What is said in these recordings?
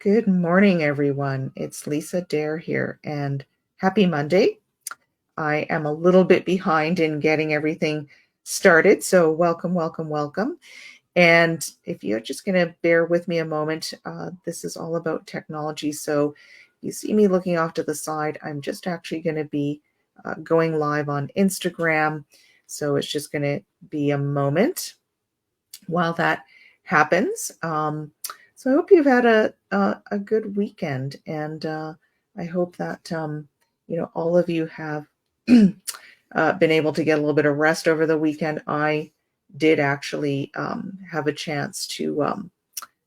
Good morning, everyone. It's Lisa Dare here, and happy Monday. I am a little bit behind in getting everything started, so welcome, welcome, welcome. And if you're just going to bear with me a moment, this is all about technology. So you see me looking off to the side. I'm just actually going to be going live on Instagram. So it's just going to be a moment while that happens. So I hope you've had a good weekend, and I hope that all of you have been able to get a little bit of rest over the weekend. I did actually have a chance to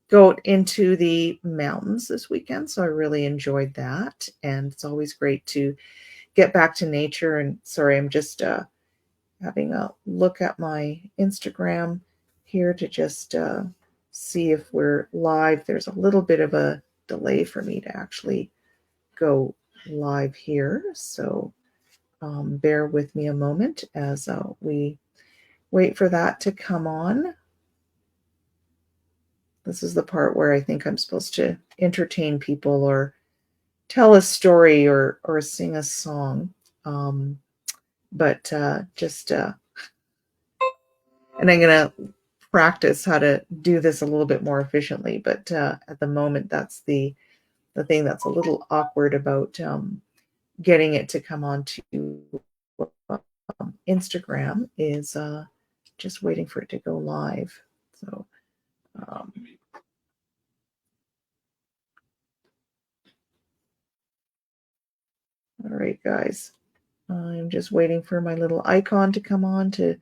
go into the mountains this weekend, so I really enjoyed that, and it's always great to get back to nature. And sorry, I'm just having a look at my Instagram here to just see if we're live. There's a little bit of a delay for me to actually go live here. So bear with me a moment as we wait for that to come on. This is the part where I think I'm supposed to entertain people or tell a story or sing a song. But and I'm going to practice how to do this a little bit more efficiently. But at the moment, that's the thing that's a little awkward about getting it to come on to Instagram is just waiting for it to go live. So, all right, guys, I'm just waiting for my little icon to come on to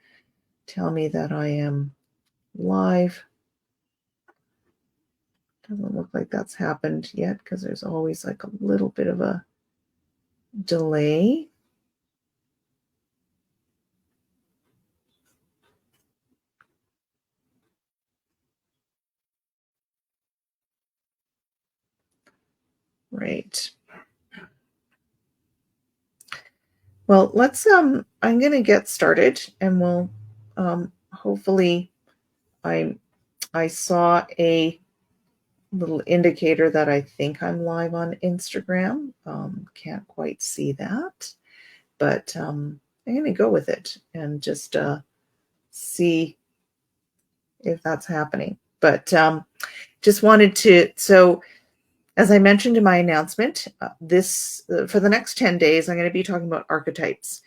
tell me that I am live. Doesn't look like that's happened yet because there's always like a little bit of a delay. Right. Well, let's I'm going to get started, and we'll hopefully I saw a little indicator that I think I'm live on Instagram. Can't quite see that, but I'm going to go with it and just see if that's happening. But just wanted to, so as I mentioned in my announcement, for the next 10 days, I'm going to be talking about archetypes.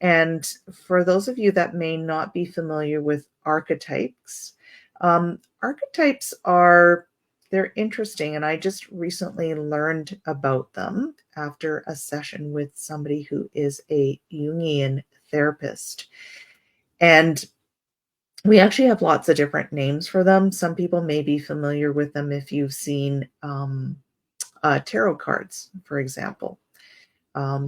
And for those of you that may not be familiar with archetypes, archetypes they're interesting. And I just recently learned about them after a session with somebody who is a Jungian therapist. And we actually have lots of different names for them. Some people may be familiar with them if you've seen tarot cards, for example.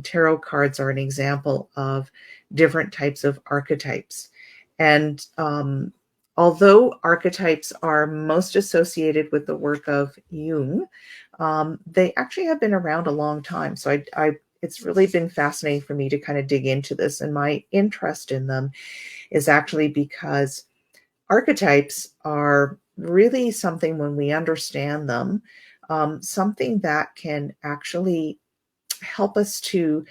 Tarot cards are an example of different types of archetypes. And although archetypes are most associated with the work of Jung, they actually have been around a long time. So it's really been fascinating for me to kind of dig into this. And my interest in them is actually because archetypes are really something, when we understand them, something that can actually help us to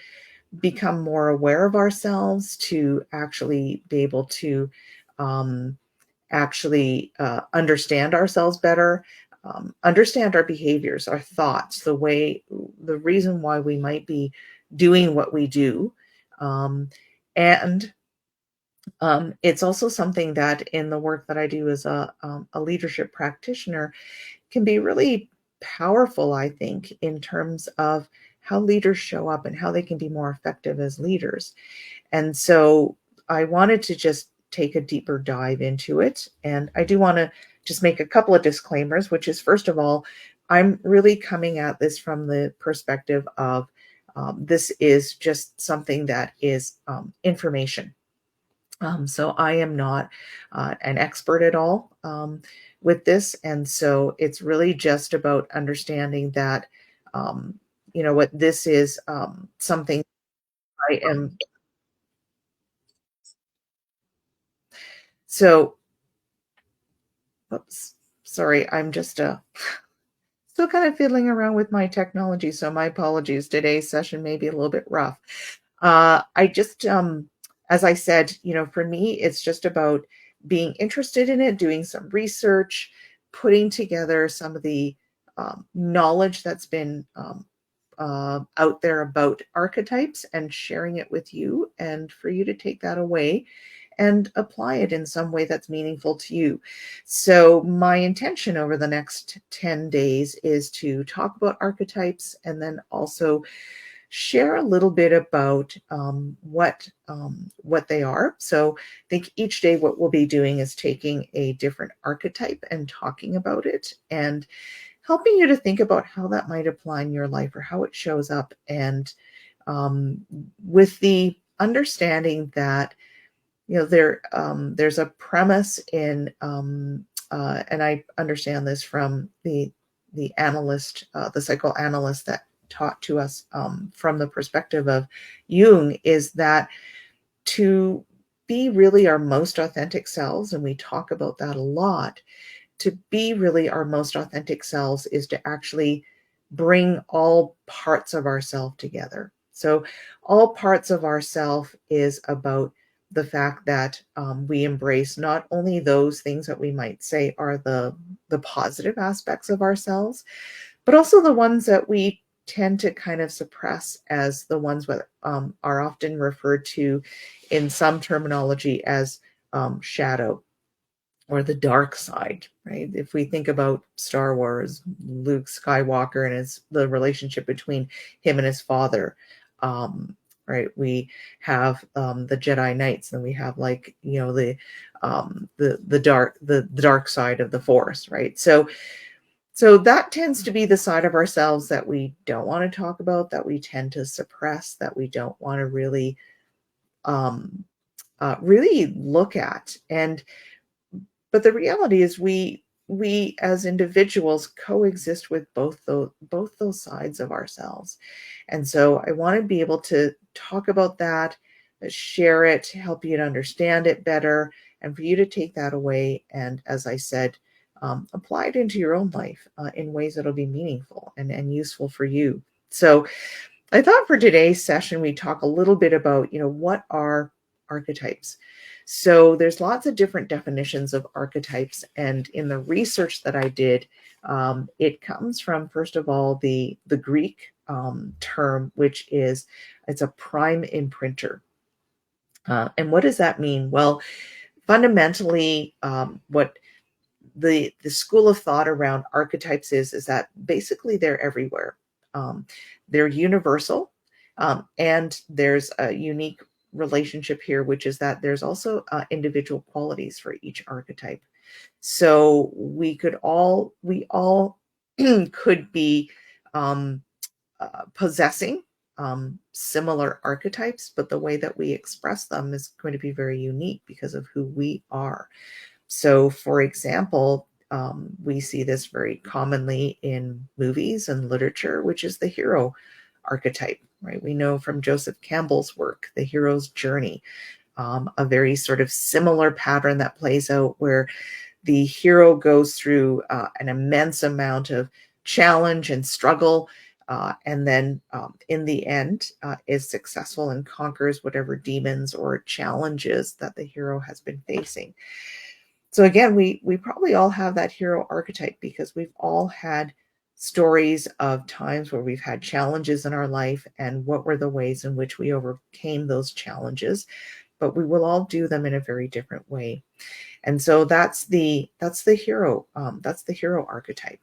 become more aware of ourselves, to actually be able to understand ourselves better, understand our behaviors, our thoughts, the reason why we might be doing what we do. And it's also something that in the work that I do as a leadership practitioner can be really powerful, I think, in terms of how leaders show up and how they can be more effective as leaders. And so I wanted to just take a deeper dive into it. And I do want to just make a couple of disclaimers, which is, first of all, I'm really coming at this from the perspective of this is just something that is information. So I am not an expert at all with this. And so it's really just about understanding that, what this is, something I am. So, oops, sorry, I'm just Still kind of fiddling around with my technology, so my apologies. Today's session may be a little bit rough. I just, as I said, for me, it's just about being interested in it, doing some research, putting together some of the knowledge that's been out there about archetypes and sharing it with you, and for you to take that away and apply it in some way that's meaningful to you. So, my intention over the next 10 days is to talk about archetypes and then also share a little bit about what they are. So, I think each day what we'll be doing is taking a different archetype and talking about it and helping you to think about how that might apply in your life or how it shows up. And um, with the understanding that there's a premise in and I understand this from the analyst, the psychoanalyst that taught to us from the perspective of Jung, is that to be really our most authentic selves, and we talk about that a lot, to be really our most authentic selves is to actually bring all parts of ourself together. So all parts of ourself is about the fact that we embrace not only those things that we might say are the positive aspects of ourselves, but also the ones that we tend to kind of suppress as the ones that are often referred to in some terminology as shadow or the dark side, right? If we think about Star Wars, Luke Skywalker and the relationship between him and his father, right? We have the Jedi Knights, and we have the dark side of the Force, right? So that tends to be the side of ourselves that we don't want to talk about, that we tend to suppress, that we don't want to um, really look at. But the reality is we as individuals coexist with both those sides of ourselves. And so I want to be able to talk about that, share it, help you to understand it better, and for you to take that away and, as I said, apply it into your own life in ways that'll be meaningful and useful for you. So I thought for today's session, we talk a little bit about, what are archetypes. So there's lots of different definitions of archetypes. And in the research that I did, it comes from, first of all, the Greek term, which is, it's a prime imprinter. And what does that mean? Well, fundamentally, what the school of thought around archetypes is that basically they're everywhere. They're universal, and there's a unique relationship here, which is that there's also individual qualities for each archetype. So we all could be um, possessing similar archetypes, but the way that we express them is going to be very unique because of who we are. So, for example, we see this very commonly in movies and literature, which is the hero archetype, right? We know from Joseph Campbell's work, The Hero's Journey, a very sort of similar pattern that plays out where the hero goes through an immense amount of challenge and struggle, and then in the end is successful and conquers whatever demons or challenges that the hero has been facing. So again, we probably all have that hero archetype because we've all had stories of times where we've had challenges in our life and what were the ways in which we overcame those challenges, but we will all do them in a very different way. And so that's the hero archetype.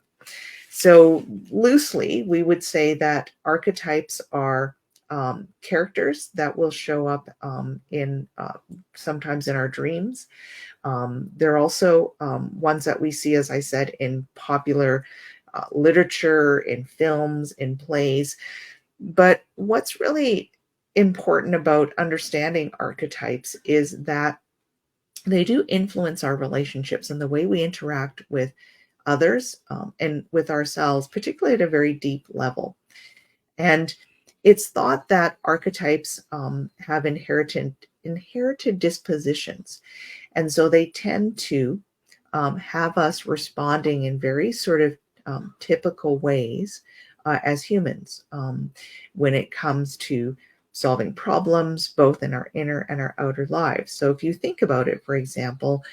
So loosely, we would say that archetypes are characters that will show up in sometimes in our dreams. They're also ones that we see, as I said, in popular literature, in films, in plays. But what's really important about understanding archetypes is that they do influence our relationships and the way we interact with others and with ourselves, particularly at a very deep level. And it's thought that archetypes have inherited dispositions. And so they tend to have us responding in very sort of typical ways as humans when it comes to solving problems, both in our inner and our outer lives. So if you think about it, for example,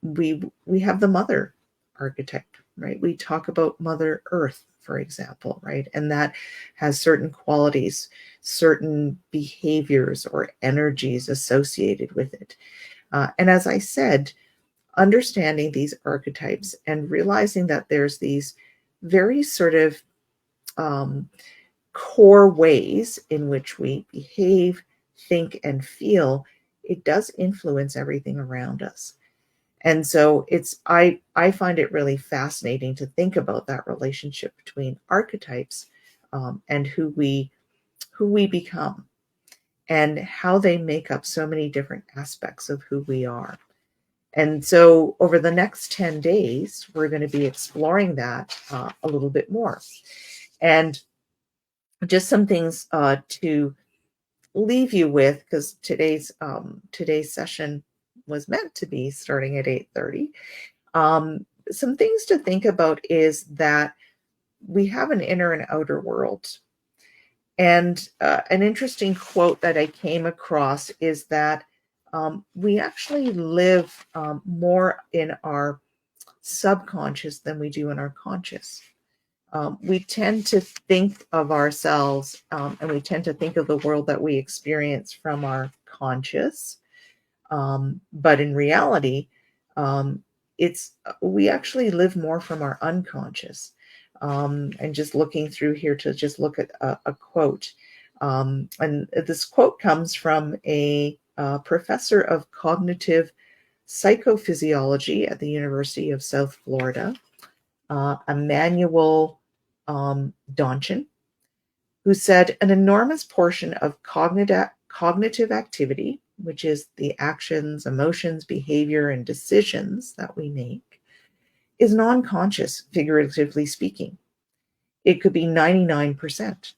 we have the mother archetype, right? We talk about Mother Earth, for example, right? And that has certain qualities, certain behaviors or energies associated with it. And as I said, understanding these archetypes and realizing that there's these very sort of um, core ways in which we behave, think, and feel, it does influence everything around us. And so I find it really fascinating to think about that relationship between archetypes and who we become and how they make up so many different aspects of who we are. And so over the next 10 days, we're going to be exploring that a little bit more. And just some things to leave you with, because today's session was meant to be starting at 8:30. Some things to think about is that we have an inner and outer world. And an interesting quote that I came across is that we actually live more in our subconscious than we do in our conscious. We tend to think of ourselves and we tend to think of the world that we experience from our conscious. But in reality, um, it's we actually live more from our unconscious. And just looking through here to just look at a quote. And this quote comes from a professor of cognitive psychophysiology at the University of South Florida, Emmanuel Donchin, who said an enormous portion of cognitive activity, which is the actions, emotions, behavior, and decisions that we make, is non-conscious, figuratively speaking. It could be 99%.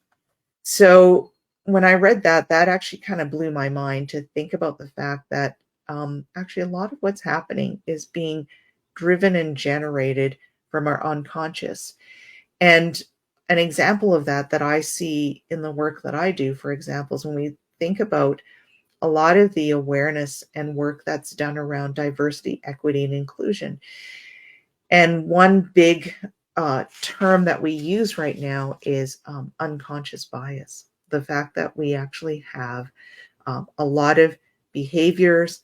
So when I read that, that actually kind of blew my mind to think about the fact that actually a lot of what's happening is being driven and generated from our unconscious. And an example of that I see in the work that I do, for example, is when we think about a lot of the awareness and work that's done around diversity, equity, and inclusion. And one big term that we use right now is unconscious bias. The fact that we actually have a lot of behaviors,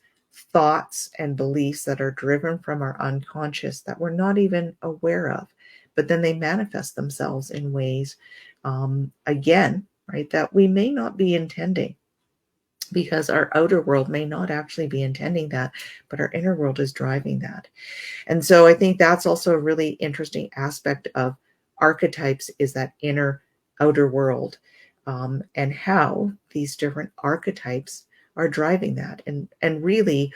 thoughts, and beliefs that are driven from our unconscious that we're not even aware of, but then they manifest themselves in ways, again, right, that we may not be intending, because our outer world may not actually be intending that, but our inner world is driving that. And so I think that's also a really interesting aspect of archetypes, is that inner outer world, and how these different archetypes are driving that. And really,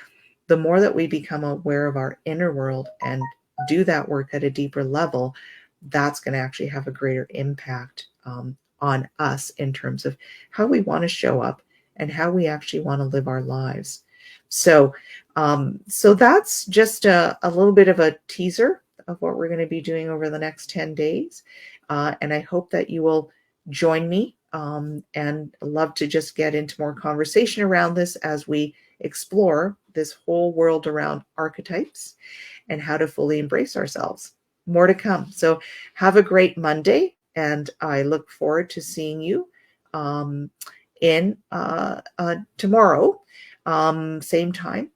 the more that we become aware of our inner world and do that work at a deeper level, that's going to actually have a greater impact on us in terms of how we want to show up and how we actually want to live our lives. So that's just a little bit of a teaser of what we're going to be doing over the next 10 days. And I hope that you will join me, and love to just get into more conversation around this as we explore this whole world around archetypes and how to fully embrace ourselves. More to come. So have a great Monday, and I look forward to seeing you in tomorrow, same time,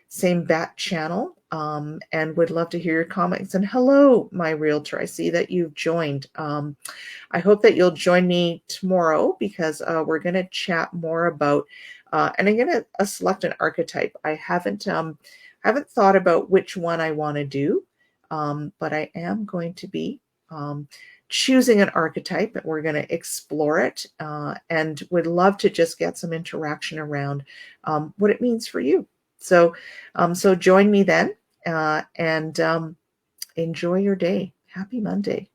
same bat channel, and would love to hear your comments. And hello, my realtor. I see that you've joined. I hope that you'll join me tomorrow, because we're going to chat more about, and I'm going to select an archetype. I haven't thought about which one I want to do, but I am going to be choosing an archetype, and we're going to explore it, and would love to just get some interaction around what it means for you. So join me then, and enjoy your day. Happy Monday.